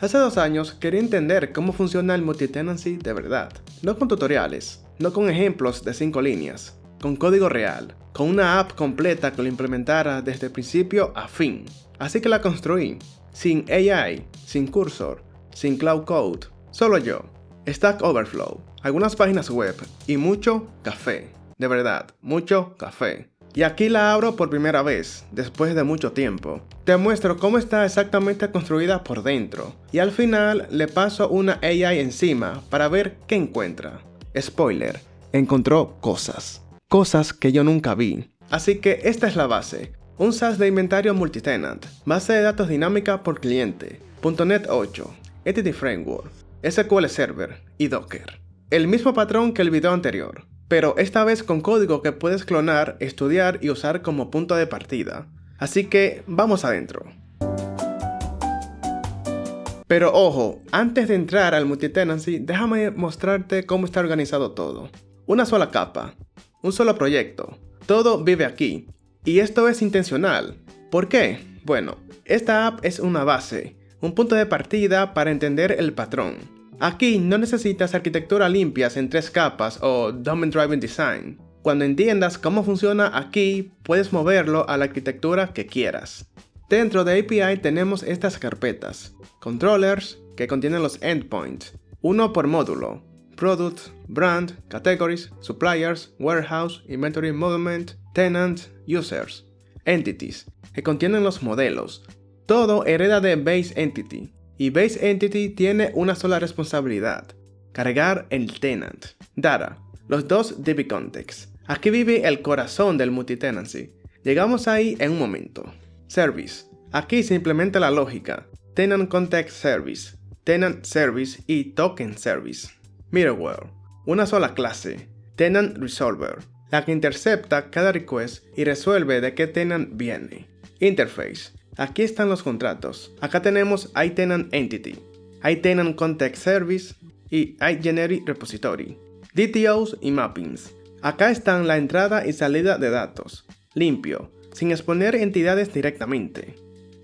Hace 2 años quería entender cómo funciona el multitenancy de verdad, no con tutoriales, no con ejemplos de 5 líneas, con código real, con una app completa que lo implementara desde principio a fin. Así que la construí, sin AI, sin cursor, sin cloud code, solo yo, Stack Overflow, algunas páginas web y mucho café, de verdad, mucho café. Y aquí la abro por primera vez, después de mucho tiempo. Te muestro cómo está exactamente construida por dentro. Y al final le paso una AI encima para ver qué encuentra. Spoiler, encontró cosas. Cosas que yo nunca vi. Así que esta es la base. Un SaaS de inventario multitenant. Base de datos dinámica por cliente. .NET 8. Entity Framework. SQL Server y Docker. El mismo patrón que el video anterior, pero esta vez con código que puedes clonar, estudiar y usar como punto de partida. Así que vamos adentro. Pero ojo, antes de entrar al multitenancy, déjame mostrarte cómo está organizado todo. Una sola capa, un solo proyecto, todo vive aquí. Y esto es intencional. ¿Por qué? Bueno, esta app es una base, un punto de partida para entender el patrón. Aquí no necesitas arquitectura limpias en 3 capas o Domain Driven Design. Cuando entiendas cómo funciona aquí, puedes moverlo a la arquitectura que quieras. Dentro de API tenemos estas carpetas. Controllers, que contienen los endpoints. Uno por módulo. Product, Brand, Categories, Suppliers, Warehouse, Inventory Movement, Tenant, Users. Entities, que contienen los modelos. Todo hereda de Base Entity. Y Base Entity tiene una sola responsabilidad, cargar el tenant. Data, los dos DB contexts. Aquí vive el corazón del multitenancy. Llegamos ahí en un momento. Service, aquí se implementa la lógica. Tenant Context Service, Tenant Service y Token Service. Middleware, una sola clase. Tenant Resolver, la que intercepta cada request y resuelve de qué tenant viene. Interface. Aquí están los contratos. Acá tenemos iTenant Entity, iTenant Context Service y iGeneric Repository, DTOs y mappings. Acá están la entrada y salida de datos, limpio, sin exponer entidades directamente.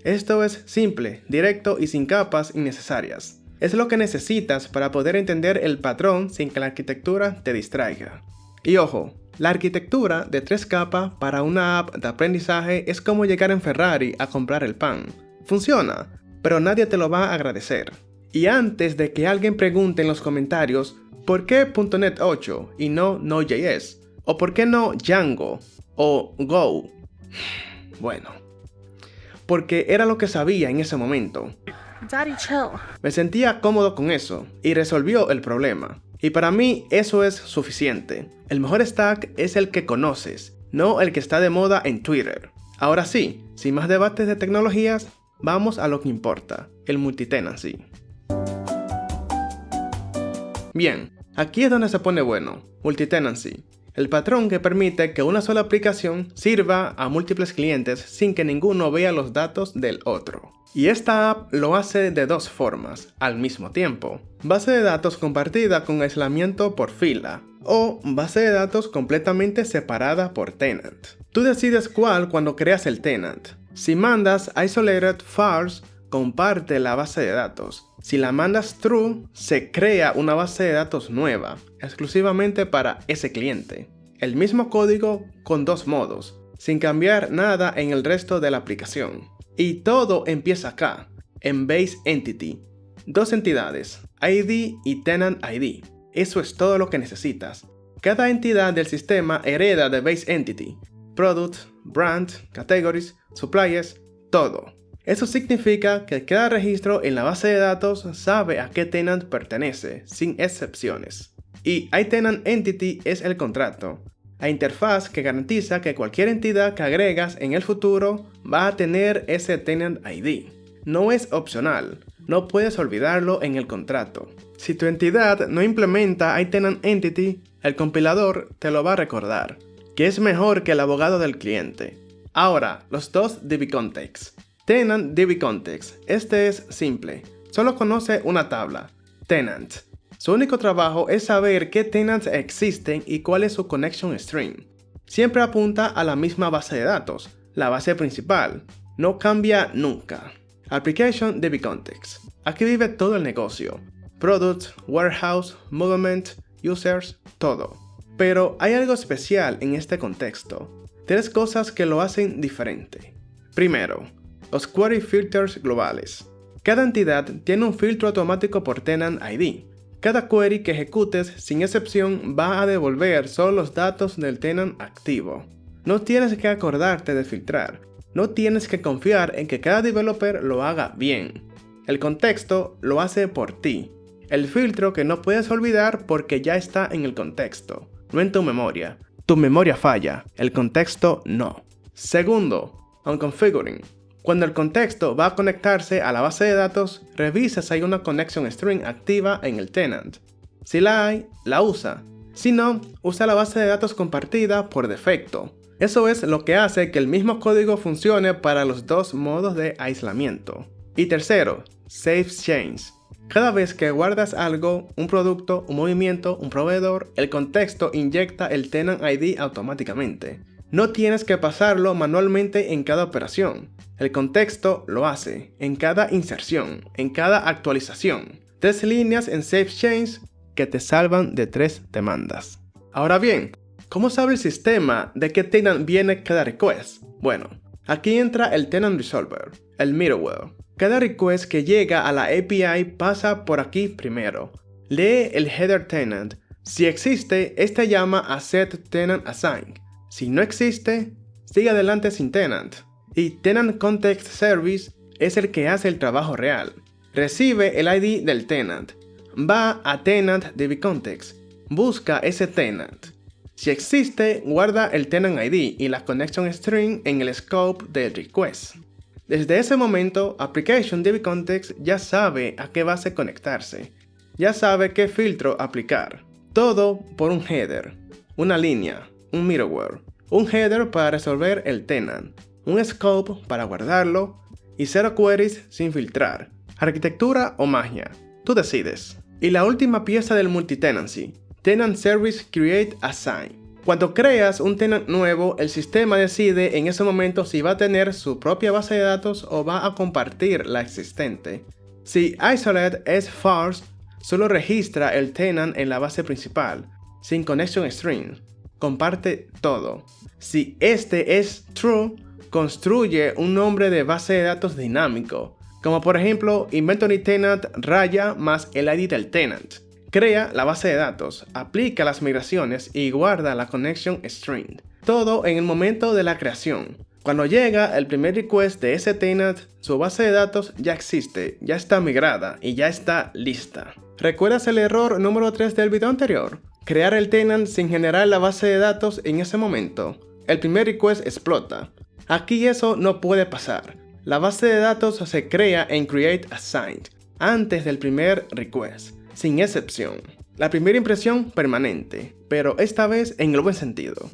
Esto es simple, directo y sin capas innecesarias. Es lo que necesitas para poder entender el patrón sin que la arquitectura te distraiga. Y ojo, la arquitectura de 3 capas para una app de aprendizaje es como llegar en Ferrari a comprar el pan. Funciona, pero nadie te lo va a agradecer. Y antes de que alguien pregunte en los comentarios ¿por qué .NET 8 y no Node.js? ¿O por qué no Django? ¿O Go? Bueno, porque era lo que sabía en ese momento. Daddy, chill. Me sentía cómodo con eso y resolvió el problema. Y para mí eso es suficiente. El mejor stack es el que conoces, no el que está de moda en Twitter. Ahora sí, sin más debates de tecnologías, vamos a lo que importa, el multitenancy. Bien, aquí es donde se pone bueno, multitenancy. El patrón que permite que una sola aplicación sirva a múltiples clientes sin que ninguno vea los datos del otro. Y esta app lo hace de 2 formas, al mismo tiempo. Base de datos compartida con aislamiento por fila, o base de datos completamente separada por tenant. Tú decides cuál cuando creas el tenant. Si mandas isolated false, comparte la base de datos. Si la mandas true, se crea una base de datos nueva, exclusivamente para ese cliente. El mismo código con 2 modos, sin cambiar nada en el resto de la aplicación. Y todo empieza acá, en Base Entity. 2 entidades, ID y Tenant ID. Eso es todo lo que necesitas. Cada entidad del sistema hereda de Base Entity. Product, Brand, Categories, Suppliers, todo. Eso significa que cada registro en la base de datos sabe a qué tenant pertenece, sin excepciones. Y iTenant Entity es el contrato, la interfaz que garantiza que cualquier entidad que agregas en el futuro va a tener ese Tenant ID. No es opcional, no puedes olvidarlo en el contrato. Si tu entidad no implementa iTenant Entity, el compilador te lo va a recordar, que es mejor que el abogado del cliente. Ahora, los 2 DB contexts. Tenant DB context. Este es simple, solo conoce una tabla, tenant. Su único trabajo es saber qué tenants existen y cuál es su connection string. Siempre apunta a la misma base de datos, la base principal. No cambia nunca. Application DB Context. Aquí vive todo el negocio. Products, warehouse, movement, users, todo. Pero hay algo especial en este contexto. 3 cosas que lo hacen diferente. Primero, los query filters globales. Cada entidad tiene un filtro automático por tenant ID. Cada query que ejecutes, sin excepción, va a devolver solo los datos del tenant activo. No tienes que acordarte de filtrar. No tienes que confiar en que cada developer lo haga bien. El contexto lo hace por ti. El filtro que no puedes olvidar porque ya está en el contexto, no en tu memoria. Tu memoria falla, el contexto no. Segundo, onConfiguring. Cuando el contexto va a conectarse a la base de datos, revisa si hay una connection string activa en el tenant. Si la hay, la usa. Si no, usa la base de datos compartida por defecto. Eso es lo que hace que el mismo código funcione para los 2 modos de aislamiento. Y tercero, Safe Change. Cada vez que guardas algo, un producto, un movimiento, un proveedor, el contexto inyecta el tenant ID automáticamente. No tienes que pasarlo manualmente en cada operación. El contexto lo hace en cada inserción, en cada actualización. 3 líneas en Safe Change que te salvan de 3 demandas. Ahora bien, ¿cómo sabe el sistema de qué tenant viene cada request? Bueno, aquí entra el Tenant Resolver, el middleware. Cada request que llega a la API pasa por aquí primero. Lee el header tenant. Si existe, este llama a setTenantAssign. Si no existe, sigue adelante sin tenant. Y Tenant Context Service es el que hace el trabajo real. Recibe el ID del tenant. Va a Tenant DB Context. Busca ese tenant. Si existe, guarda el tenant ID y la connection string en el scope del request. Desde ese momento, Application DB Context ya sabe a qué base conectarse. Ya sabe qué filtro aplicar. Todo por un header, una línea, un middleware, un header para resolver el tenant, un scope para guardarlo y 0 queries sin filtrar. Arquitectura o magia, tú decides. Y la última pieza del multitenancy, Tenant Service Create Assign. Cuando creas un tenant nuevo, el sistema decide en ese momento si va a tener su propia base de datos o va a compartir la existente. Si Isolate es false, solo registra el tenant en la base principal, sin connection string. Comparte todo. Si este es true, construye un nombre de base de datos dinámico, como por ejemplo inventory tenant raya más el ID del tenant. Crea la base de datos, aplica las migraciones y guarda la connection string. Todo en el momento de la creación. Cuando llega el primer request de ese tenant, su base de datos ya existe, ya está migrada y ya está lista. ¿Recuerdas el error número 3 del video anterior? Crear el tenant sin generar la base de datos en ese momento. El primer request explota. Aquí eso no puede pasar. La base de datos se crea en create_assigned, antes del primer request. Sin excepción. La primera impresión permanente, pero esta vez en el buen sentido.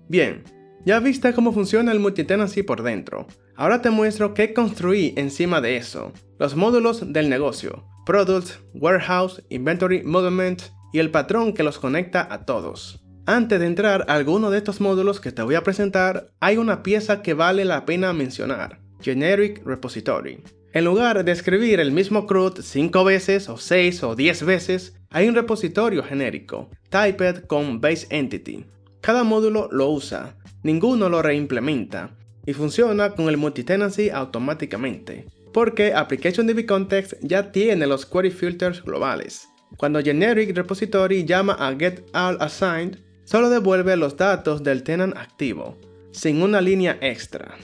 Bien, ya viste cómo funciona el multitenancy por dentro. Ahora te muestro qué construí encima de eso. Los módulos del negocio, Products, Warehouse, Inventory, Movement y el patrón que los conecta a todos. Antes de entrar a alguno de estos módulos que te voy a presentar, hay una pieza que vale la pena mencionar, Generic Repository. En lugar de escribir el mismo CRUD 5 veces o 6 o 10 veces, hay un repositorio genérico, typed con base entity. Cada módulo lo usa, ninguno lo reimplementa, y funciona con el multitenancy automáticamente, porque Application DB Context ya tiene los query filters globales. Cuando Generic Repository llama a getAllAssigned, solo devuelve los datos del tenant activo, sin una línea extra.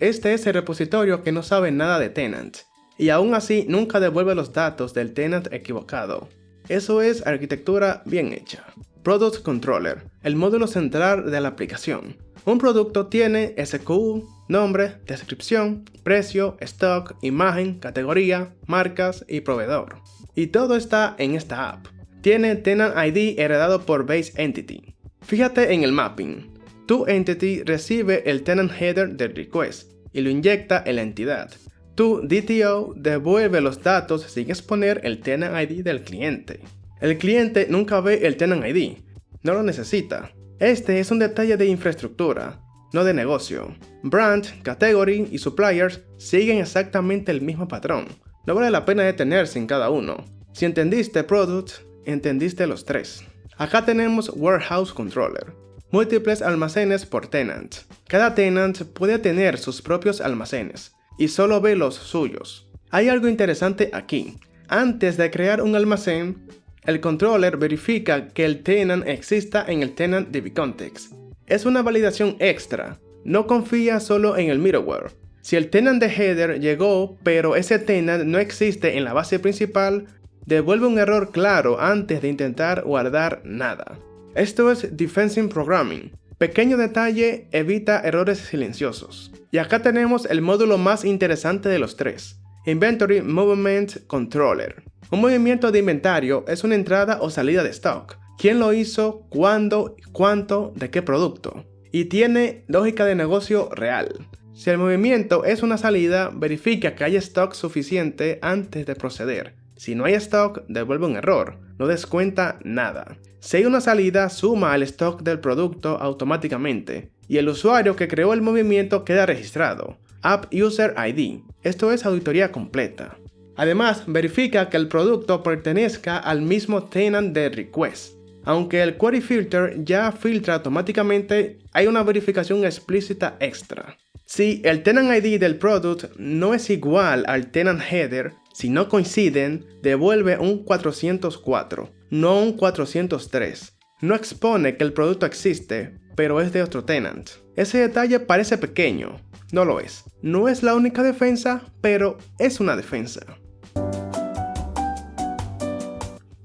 Este es el repositorio que no sabe nada de tenant, y aún así nunca devuelve los datos del tenant equivocado. Eso es arquitectura bien hecha. Product Controller, el módulo central de la aplicación. Un producto tiene SKU, nombre, descripción, precio, stock, imagen, categoría, marcas y proveedor. Y todo está en esta app. Tiene Tenant ID heredado por Base Entity. Fíjate en el mapping. Tu entity recibe el tenant header del request y lo inyecta en la entidad. Tu DTO devuelve los datos sin exponer el tenant ID del cliente. El cliente nunca ve el tenant ID, no lo necesita. Este es un detalle de infraestructura. no de negocio. Brand, Category y Suppliers siguen exactamente el mismo patrón. No vale la pena detenerse en cada uno. Si entendiste Product, entendiste los tres. Acá tenemos Warehouse Controller. Múltiples almacenes por tenant. Cada tenant puede tener sus propios almacenes y solo ve los suyos. Hay algo interesante aquí. Antes de crear un almacén, el controller verifica que el tenant exista en el tenant DB-Context. Es una validación extra. No confía solo en el middleware. Si el tenant de header llegó, pero ese tenant no existe en la base principal, devuelve un error claro antes de intentar guardar nada. Esto es Defensive Programming. Pequeño detalle evita errores silenciosos. Y acá tenemos el módulo más interesante de los tres. Inventory Movement Controller. Un movimiento de inventario es una entrada o salida de stock. ¿Quién lo hizo? ¿Cuándo? ¿Cuánto? ¿De qué producto? Y tiene lógica de negocio real. Si el movimiento es una salida, verifica que hay stock suficiente antes de proceder. Si no hay stock, devuelve un error. No descuenta nada. Si hay una salida, suma al stock del producto automáticamente. Y el usuario que creó el movimiento queda registrado. App User ID. Esto es auditoría completa. Además, verifica que el producto pertenezca al mismo tenant de request. Aunque el query filter ya filtra automáticamente, hay una verificación explícita extra. Si el tenant ID del product no es igual al tenant header, si no coinciden, devuelve un 404, no un 403. No expone que el producto existe, pero es de otro tenant. Ese detalle parece pequeño, no lo es. No es la única defensa, pero es una defensa.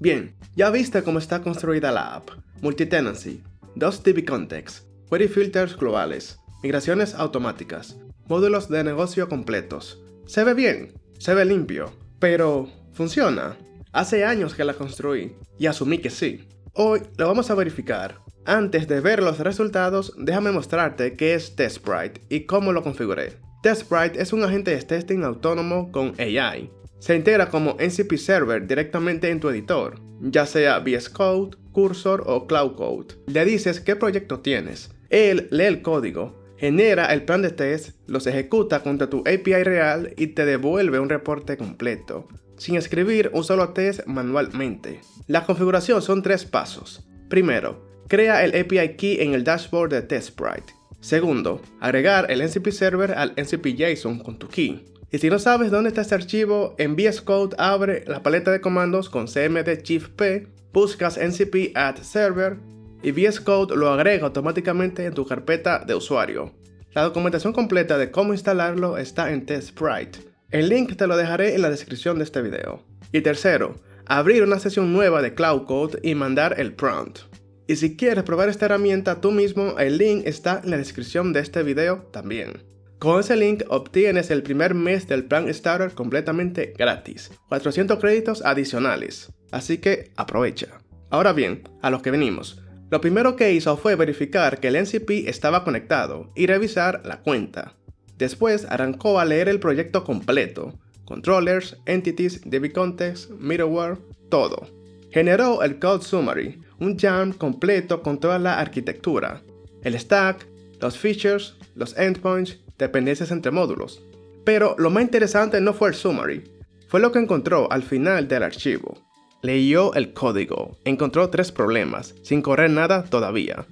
Bien, ya viste cómo está construida la app. Multitenancy, 2 DB-Context, query filters globales, migraciones automáticas, módulos de negocio completos. Se ve bien, se ve limpio, pero ¿funciona? Hace años que la construí y asumí que sí. Hoy lo vamos a verificar. Antes de ver los resultados, déjame mostrarte qué es TestSprite y cómo lo configuré. TestSprite es un agente de testing autónomo con AI. Se integra como NCP Server directamente en tu editor, ya sea VS Code, Cursor o Cloud Code. Le dices qué proyecto tienes. Él lee el código, genera el plan de test, los ejecuta contra tu API real y te devuelve un reporte completo, sin escribir un solo test manualmente. La configuración son 3 pasos. Primero, crea el API Key en el dashboard de TestSprite. Segundo, agregar el NCP Server al NCP JSON con tu key. Y si no sabes dónde está este archivo, en VS Code abre la paleta de comandos con cmd shift p, buscas NCP add server y VS Code lo agrega automáticamente en tu carpeta de usuario. La documentación completa de cómo instalarlo está en TestSprite. El link te lo dejaré en la descripción de este video. Y tercero, abrir una sesión nueva de Cloud Code y mandar el prompt. Y si quieres probar esta herramienta tú mismo, el link está en la descripción de este video también. Con ese link obtienes el primer mes del plan Starter completamente gratis, 400 créditos adicionales, así que aprovecha. Ahora bien, a lo que venimos. Lo primero que hizo fue verificar que el NCP estaba conectado y revisar la cuenta. Después arrancó a leer el proyecto completo, controllers, entities, DB-Context, middleware, todo. Generó el Code Summary, un YAML completo con toda la arquitectura, el stack, los features, los endpoints, dependencias entre módulos. Pero lo más interesante no fue el summary, fue lo que encontró al final del archivo. Leyó el código, encontró 3 problemas, sin correr nada todavía.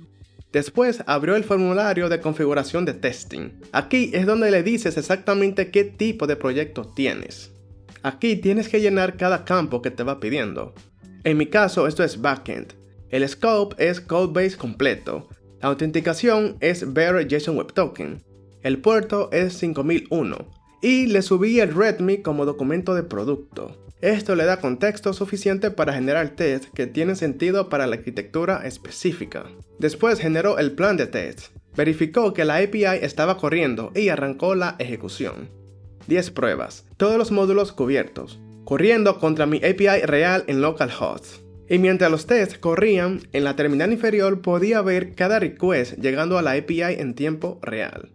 Después abrió el formulario de configuración de testing. Aquí es donde le dices exactamente qué tipo de proyecto tienes. Aquí tienes que llenar cada campo que te va pidiendo. En mi caso esto es backend. El scope es codebase completo. La autenticación es Bearer JSON Web Token. El puerto es 5001 y le subí el README como documento de producto. Esto le da contexto suficiente para generar tests que tienen sentido para la arquitectura específica. Después generó el plan de test, verificó que la API estaba corriendo y arrancó la ejecución. 10 pruebas, todos los módulos cubiertos, corriendo contra mi API real en localhost. Y mientras los tests corrían, en la terminal inferior podía ver cada request llegando a la API en tiempo real.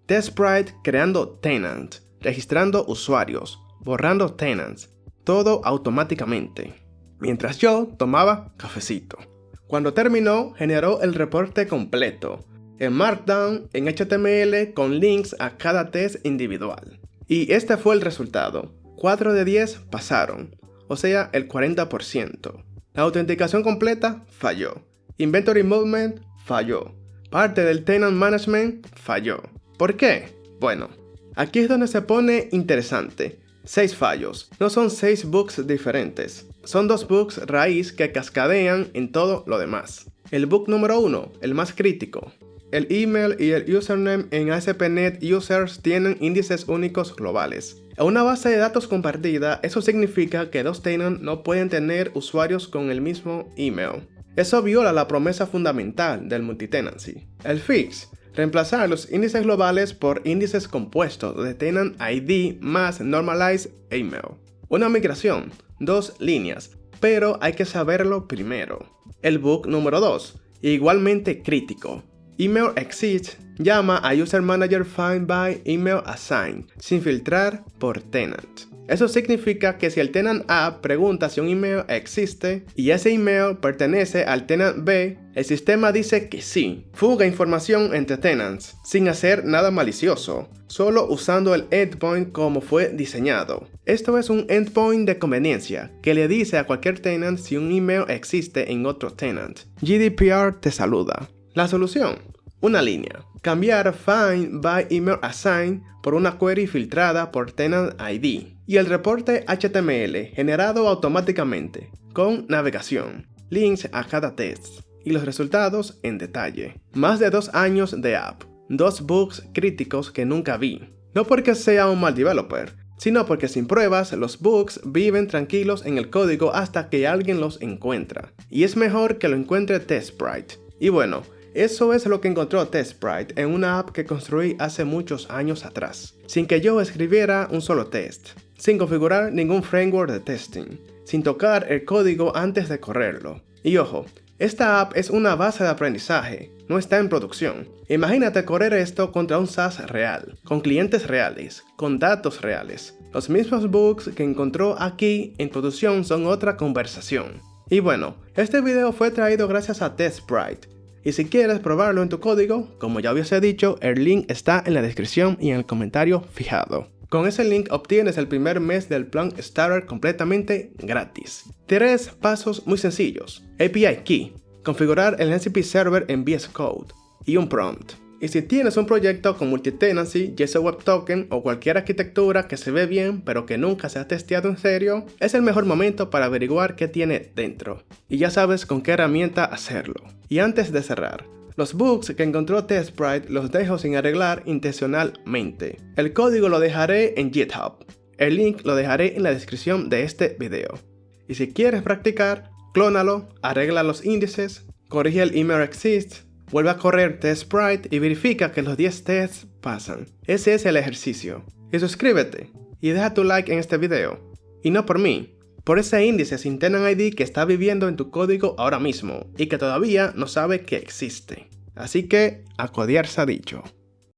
TestSprite creando tenant, registrando usuarios, borrando tenants, todo automáticamente. Mientras yo tomaba cafecito. Cuando terminó, generó el reporte completo. en Markdown, en HTML, con links a cada test individual. Y este fue el resultado. 4 de 10 pasaron, o sea, el 40%. La autenticación completa falló. Inventory Movement falló. Parte del Tenant Management falló. ¿Por qué? Bueno, aquí es donde se pone interesante. 6 fallos. No son 6 bugs diferentes. Son 2 bugs raíz que cascadean en todo lo demás. El bug número 1, el más crítico. El email y el username en ASP.NET Users tienen índices únicos globales. En una base de datos compartida, eso significa que 2 tenants no pueden tener usuarios con el mismo email. Eso viola la promesa fundamental del multitenancy. El fix: reemplazar los índices globales por índices compuestos de tenant ID más normalized email. Una migración, 2 líneas, pero hay que saberlo primero. El bug número 2, igualmente crítico. Email exist llama a User Manager Find by Email Assign sin filtrar por tenant. Eso significa que si el tenant A pregunta si un email existe y ese email pertenece al tenant B, el sistema dice que sí. Fuga información entre tenants sin hacer nada malicioso, solo usando el endpoint como fue diseñado. Esto es un endpoint de conveniencia que le dice a cualquier tenant si un email existe en otro tenant. GDPR te saluda. La solución: una línea. Cambiar Find by Email Assign por una query filtrada por Tenant ID. Y el reporte HTML generado automáticamente, con navegación, links a cada test y los resultados en detalle. Más de 2 años de app. 2 bugs críticos que nunca vi. No porque sea un mal developer, sino porque sin pruebas los bugs viven tranquilos en el código hasta que alguien los encuentra. Y es mejor que lo encuentre TestSprite. Y bueno, eso es lo que encontró TestSprite en una app que construí hace muchos años atrás, sin que yo escribiera un solo test, sin configurar ningún framework de testing, sin tocar el código antes de correrlo. Y ojo, esta app es una base de aprendizaje, no está en producción. Imagínate correr esto contra un SaaS real, con clientes reales, con datos reales. Los mismos bugs que encontró aquí en producción son otra conversación. Y bueno, este video fue traído gracias a TestSprite. Y si quieres probarlo en tu código, como ya hubiese dicho, el link está en la descripción y en el comentario fijado. Con ese link obtienes el primer mes del plan Starter completamente gratis. 3 pasos muy sencillos. API Key, configurar el MCP Server en VS Code y un prompt. Y si tienes un proyecto con multitenancy, JSON Web Token o cualquier arquitectura que se ve bien pero que nunca se ha testeado en serio, es el mejor momento para averiguar qué tiene dentro. Y ya sabes con qué herramienta hacerlo. Y antes de cerrar, los bugs que encontró TestSprite los dejo sin arreglar intencionalmente. El código lo dejaré en GitHub. El link lo dejaré en la descripción de este video. Y si quieres practicar, clónalo, arregla los índices, corrige el email exist, vuelve a correr TestSprite y verifica que los 10 tests pasan. Ese es el ejercicio. Y suscríbete y deja tu like en este video. Y no por mí, por ese índice sin Tenant ID que está viviendo en tu código ahora mismo y que todavía no sabe que existe. Así que, a codear se ha dicho.